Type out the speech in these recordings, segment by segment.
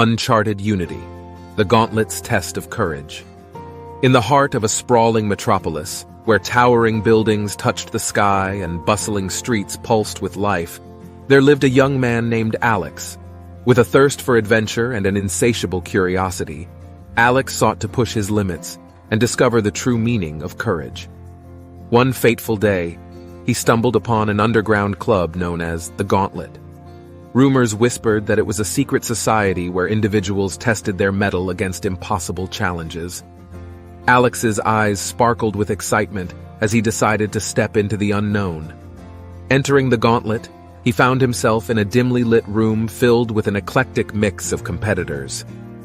Uncharted Unity, the Gauntlet's test of courage. In the heart of a sprawling metropolis, where towering buildings touched the sky and bustling streets pulsed with life, there lived a young man named Alex. With a thirst for adventure and an insatiable curiosity, Alex sought to push his limits and discover the true meaning of courage. One fateful day, he stumbled upon an underground club known as the Gauntlet. Rumors whispered that it was a secret society where individuals tested their mettle against impossible challenges. Alex's eyes sparkled with excitement as he decided to step into the unknown. Entering the Gauntlet, he found himself in a dimly lit room filled with an eclectic mix of competitors.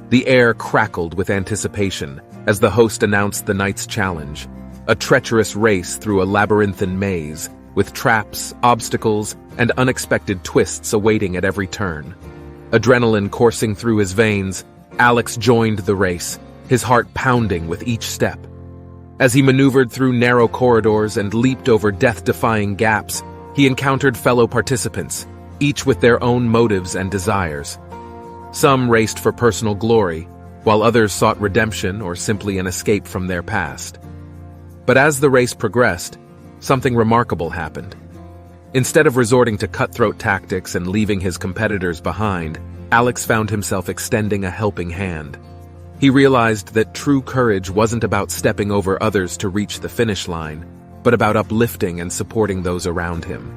The air crackled with anticipation as the host announced the night's challenge, a treacherous race through a labyrinthine maze, with traps, obstacles, and unexpected twists awaiting at every turn. Adrenaline coursing through his veins, Alex joined the race, his heart pounding with each step. As he maneuvered through narrow corridors and leaped over death-defying gaps, he encountered fellow participants, each with their own motives and desires. Some raced for personal glory, while others sought redemption or simply an escape from their past. But as the race progressed, something remarkable happened. Instead of resorting to cutthroat tactics and leaving his competitors behind, Alex found himself extending a helping hand. He realized that true courage wasn't about stepping over others to reach the finish line, but about uplifting and supporting those around him.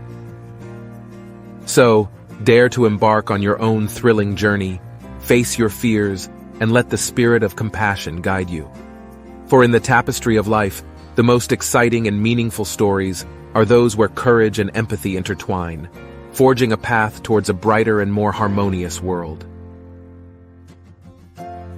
So, dare to embark on your own thrilling journey, face your fears, and let the spirit of compassion guide you. For in the tapestry of life, the most exciting and meaningful stories are those where courage and empathy intertwine, forging a path towards a brighter and more harmonious world.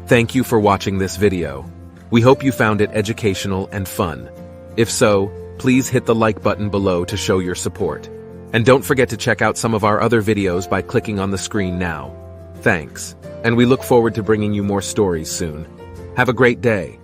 Thank you for watching this video. We hope you found it educational and fun. If so, please hit the like button below to show your support. And don't forget to check out some of our other videos by clicking on the screen now. Thanks, and we look forward to bringing you more stories soon. Have a great day.